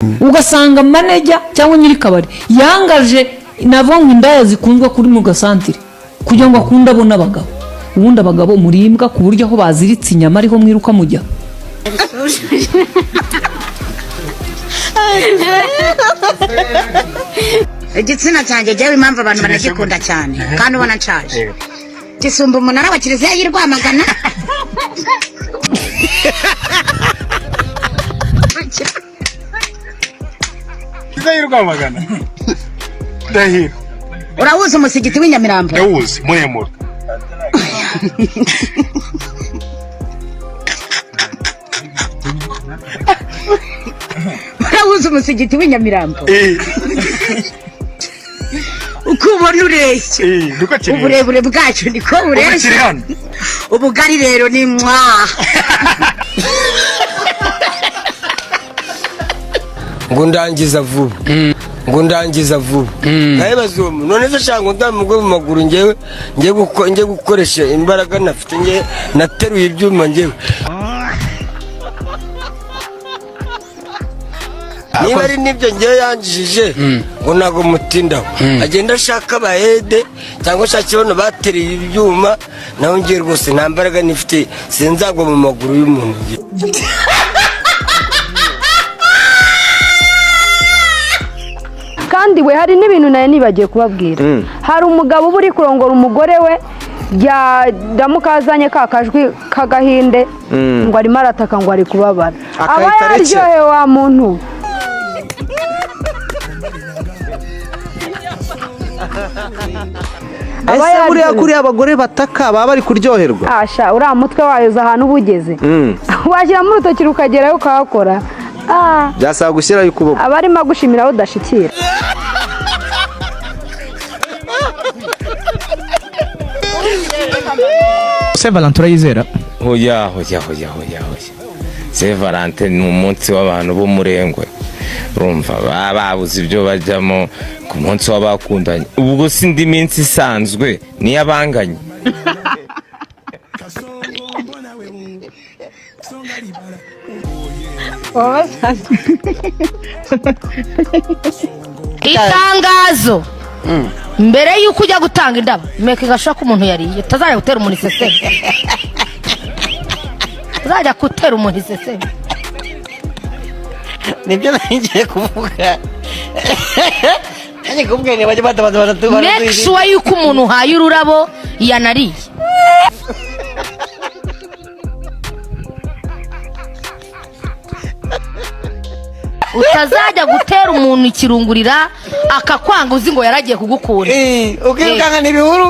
ugasanga manager cyangwa nyiri kabari yangaje navonga indaya zikunzwe kuri mu gasantire kugira ngo akunda abona abagabo ubundi abagabo murimbwa ku buryo aho baziritse inyama ariho mwiruka mujya igitsina cyanjye jewe impamvu abantu banagikunda cyane kandi ubona nshaje gisumba umunara wa Kiliziya y'i Rwamagana Kiliziya y'i Rwamagana ndahiro urawuzi umusigiti w'inyamirambo ndawuzi muremure urawuzi umusigiti w'inyamirambo ukubona ureshye uburebure bwacu niko bureshye ubugari rero ni mwa ngo ndangiza vuba nayibaza uwo none se shango ndamugwe mu maguru ngiye gukoresha imbaraga nafite ngiye nateruye ibyuma ngiye niba ari nibyo ngiye yanjijije ngo ntago mutindaho agenda ashaka abayede cyangwa ashaka ibona bateriye ibyuma naho ngiye rwose nta mbaraga nifite sinzagwa mu maguru y'umuntu kandi we hari n'ibintu nayo nibagiye kubabwira hari umugabo uba uri kurongora umugore we yamukazanye ka kajwi k'agahinde ngo arimo arataka ngo ari kubabara aba yaryohewe wa muntu ese buriya kuri abagore bataka baba bari kuryoherwa asha uriya mutwe wayoza ahantu uba ugeze washyiramo urutoki rukagerayo ukahakora byasaba gushyiraho ukuboko aba arimo agushimira aho udashikira Saint Valentin urayizera? Hoya Saint Valentin ni umunsi w'abantu b'umurengwe urumva babuze ibyo bajyamo ku munsi w'abakundanye ubwo si indi minsi isanzwe niyo abanganye itangazo mbere yuko ujya gutanga indabo meka igashaka umuntu yariye utazajya gutera umuntu iseseme uzajya gutera umuntu iseseme nibyo ngiye kuvuga make sure yuko umuntu uhaye ururabo yanariye utazajya gutera umuntu ikirungurira akakwanga uzi ngo yaragiye kugukura ukirukanga n'ibihuru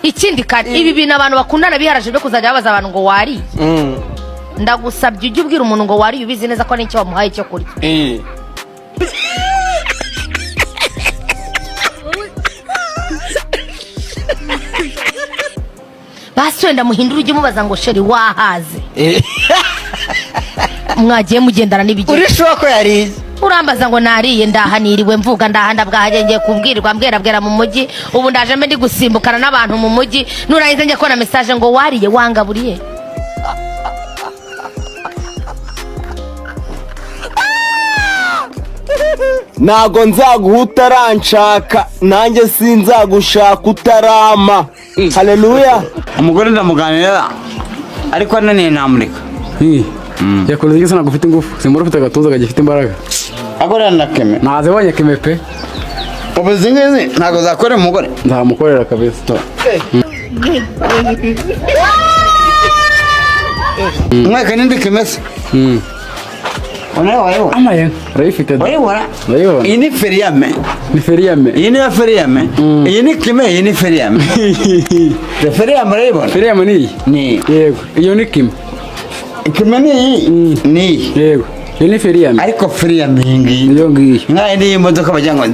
ikindi kandi ibi bintu abantu bakundana biharaje byo kuzajya babaza abantu ngo wariye ndagusabye ujye ubwira umuntu ngo wariye ubizi neza ko n'icyo wamuhaye cyo kurya basi wenda muhindura ujye umubaza ngo sheri wahaze mwagiye mugendana n'ibigero urishuwa ko yariye urambaza ngo nariye ndahaniriwe mvuga ndabwahaje ngiye kubwirwa mbwera mu mujyi ubu ndaje mbe ndi gusimbukana n'abantu mu mujyi nurangiza njye kubona message ngo wariye wangaburiye ntago nzaguha utaranshaka nanjye sinzagushaka utarama haleluya umugore ndamuganira ariko ananiye namureka yakora igisa ntabwo ufite ingufu simbura ufite agatuza kagifite imbaraga akorera na keme ntazibonye keme pe ubu izi ngizi ntabwo zakorera umugore nzamukorera kabisa umwaka n'indi keme se Unayo amaye rayifite urayibona iyi ni feriyame iyi ni feriyame iyi ni kime iyi ni feriyame feriyame urayibona feriyame ni yego iyo ni kime kime ni yego iyo ni feriyame ariko feriyame iyi ngiyi iyo ngiyi nk'aho iyi modoka bajya ngo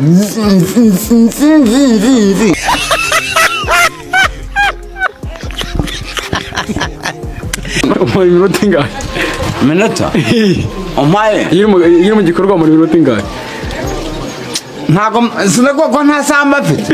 umara iminota ingahe minota umpaye iri mu gikorwa muri minota ingahe ntabwo sinagwa ko nta samba afite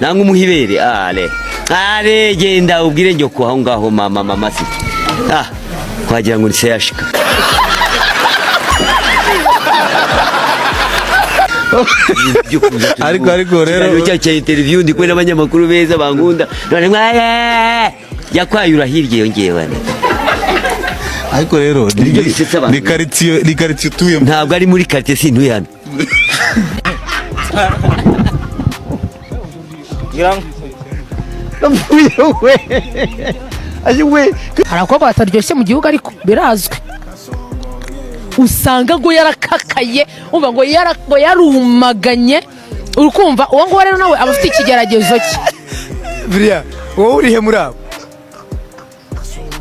nanga umuhibere ale genda ubwire nyoko aho ngaho mama siti kwagira ngo nise yashika ariko rero cya interview ndi kwena abanyamakuru beza bangunda none yakwayura hirye yongewe ariko rero ni quartier utuyemo ntabwo ari muri quartier sintuye hano hari abakobwa bataryoshye mu gihugu ariko birazwi usanga ngo yarakakaye umva ngo yarumaganye urukumva uwo nguwo rero nawe aba afite ikigeragezo cye buriya wowe urihe muri abo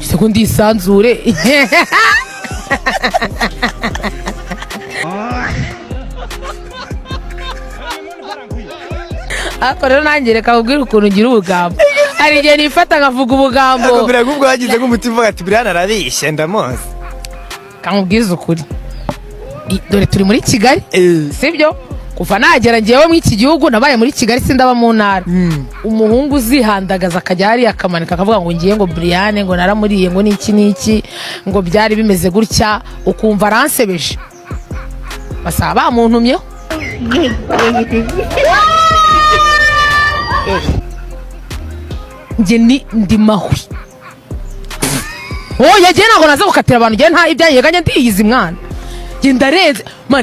sekunde yisanzure ariko rero nanjye reka nkubwire ukuntu ngira ubugambo hari igihe nifata nkavuga ubugambo ariko buriya ubwo wagize nk'umutima uvuga ati buriya narabishye ndamuzi kamubwiza ukuri dore turi muri Kigali sibyo kuva nagera ngewe muri iki gihugu nabaye muri Kigali sindaba mu ntara umuhungu uzihandagaza akajya hariya akamanika akavuga ngo ngiye ngo Brian ngo naramuriye ngo niki ngo byari bimeze gutya ukumva aransebeje basaba bamuntumyeho nge ndi mahwi yagiye ntabwo naza gukatira abantu ngewe nta ibyanyeganye ndiyizi mwana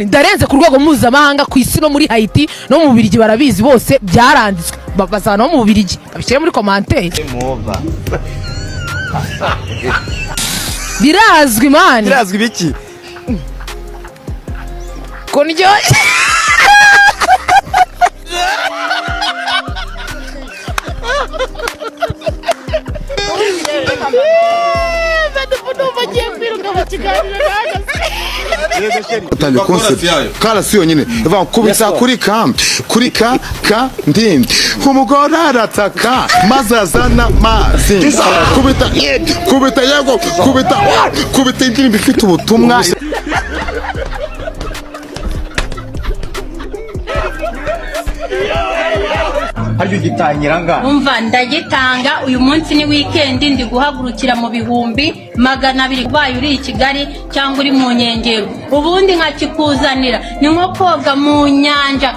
ndarenze ku rwego mpuzamahanga ku isi no muri Haiti no mu Bubiligi barabizi bose byaranditswe basaba no mu Bubiligi babishyire muri commentaire birazwi mani birazwi biki ko ndyoshye utangiye konsepti kara si yonyine ivuga kubita kuri ka ndindi umugore arataka maze azana amazi kubita yego kubita indirimbo ifite ubutumwa haryo gitangira nga umva ndagitanga uyu munsi ni weekend ndi guhagurukira mu bihumbi 200 kubaye uri i Kigali cyangwa uri mu nkengero ubundi nkakikuzanira ni nko koga mu nyanja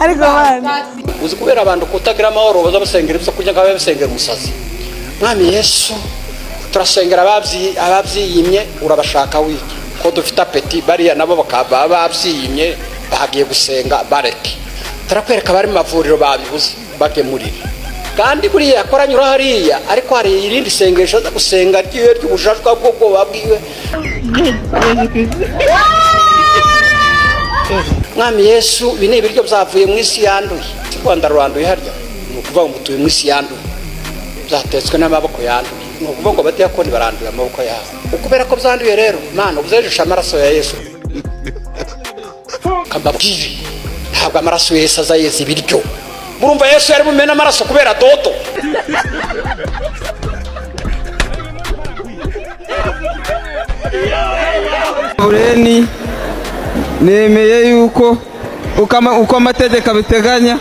ariko bana uzi kubera abantu kutagira amahoro baza basengera ibyo kurya ngabe basengera umusazi mwami Yesu turasengera ababyiyimye urabashaka wiki ko dufite apeti bariya nabo bakaba babyiyimye bagiye gusenga bareke turakwereka bari mu mavuriro babibuze bagemurira kandi buriya yakoranyura hariya ariko hari irindi sengesho zo gusenga ry'ubujajwa bwo babwiwe mwami Yesu bine ibiryo byavuye mu isi yanduye Rwanda rwanduye harya ni ukuvuga ngo mutuye mu isi yanduye byatetswe n'amaboko yanduye ni ukuvuga ngo abadiyakoni baranduye amaboko yabo ukubera ko byanduye rero mana ubuzejesha amaraso ya Yesu kababwire ntabwo amaraso ya Yesu azayeza ibiryo murumva Yesu yari bumena amaraso kubera dodo Bureni nemeye yuko uko amategeko abiteganya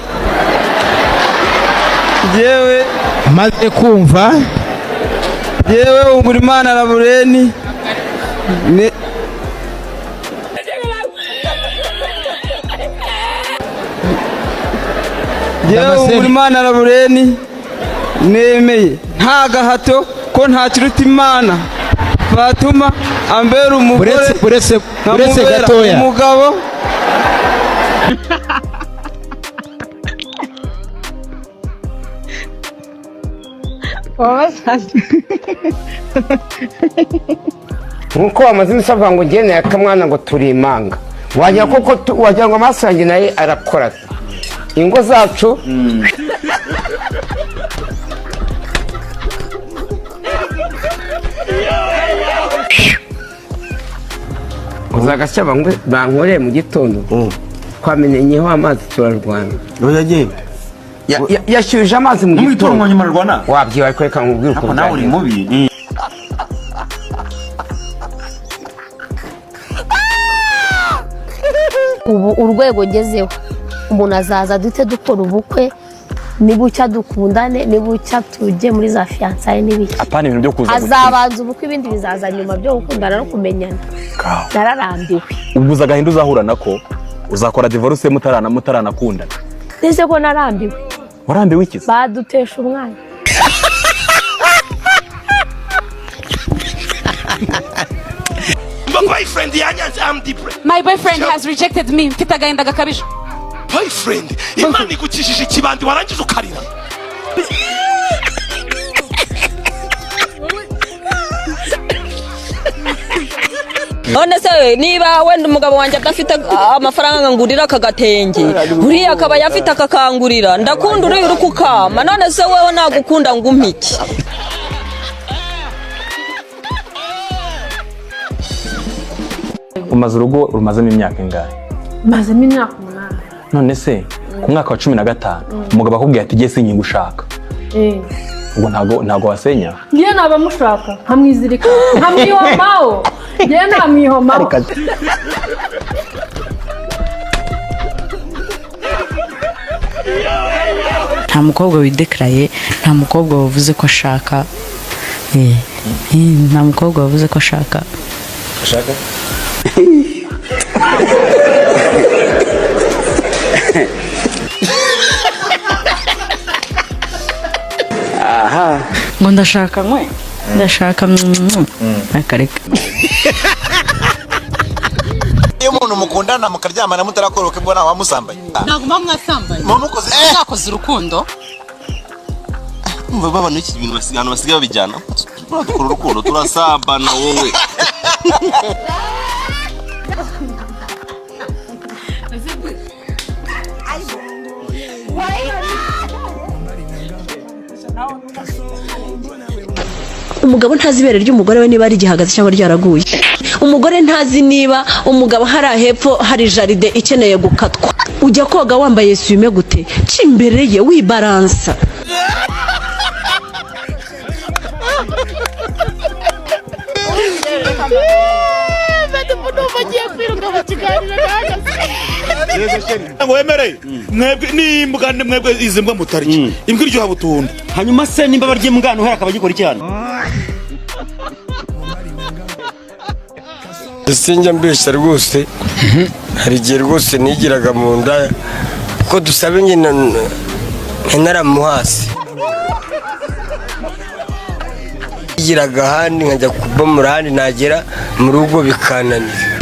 yewe maze kumva yewe Umurimana na Bureni yewe Umurimana na Bureni nemeye nta gahato ko nta kiruta Imana Fatuma ambera umugore uretse gatoya umugabo nkuko wamaze imisava ngo ngene yakamwana ngo turi imanga wagira koko wagira ngo amaso yanjye naye arakora ingo zacu uzagasya bankoreye mu gitondo twamenenyeho amazi turarwana yashyuhije amazi mu gitondo wabyiwe ariko reka nkubwire uko nawe uri mubi urwego ngezeho umuntu azaza dute dukora ubukwe nibucya dukundane nibucya tujye muri za fiançailles n'ibiki apana ibintu byo kuza azabanza ubukwe ibindi bizaza nyuma byo gukundana no kumenyana nararambiwe ubuza agahinda uzahura nako uzakora divorce mutaranakundana nese ko narambiwe warambiwe iki badutesha umwanya My boyfriend has rejected me. Mfite agahinda gakabije. Boyfriend, Imana igukijije ikibandi warangiza ukarira. none se niba wenda umugabo wanjye adafite amafaranga ngurira akagatenge uriya akaba yafite akakangurira ndakunda uriya uri kukama none se wewe nagukunda ngo umpiki umaze urugo rumazemo imyaka ingahe mazemo imyaka 8 none se ku mwaka wa 15 umugabo akubwiye ati giye sinyi gushaka ubwo ntago wasenya ngiye naba mushaka nkamwizirika nkamwihomaho ngiye namwihomaho nta mukobwa widekaraye nta mukobwa wavuze ko ashaka nta mukobwa wavuze ko ashaka aha ngo ndashaka nkwe ndashaka akareka iyo umuntu mukundana mukaryamana mutarakoroka mbona wamusambaye Ntabwo mwasambaye. Mumukoze Mwakoze urukundo. umva babana iki bintu basigana basigaye babijyana dukora urukundo turasambana wowe umugabo ntazi ibere ry'umugore we niba ari igihagaze cyangwa ryaraguye umugore ntazi niba umugabo hari ahepfo hari jaride ikeneye gukatwa ujya koga wambaye swime gute cimbere ye wibaransa ngo wemere mwebwe n'imbwa mwebwe izi mbwa mutarya imbwa iryoha butunda hanyuma se nimba barya imbwa nuhera akaba agikora icyana sinjya mbeshya rwose hari igihe rwose nigiraga mu nda ko dusabe nyina naramuhasi nigiraga ahandi nkajya kubomora ahandi nagera mu rugo bikananira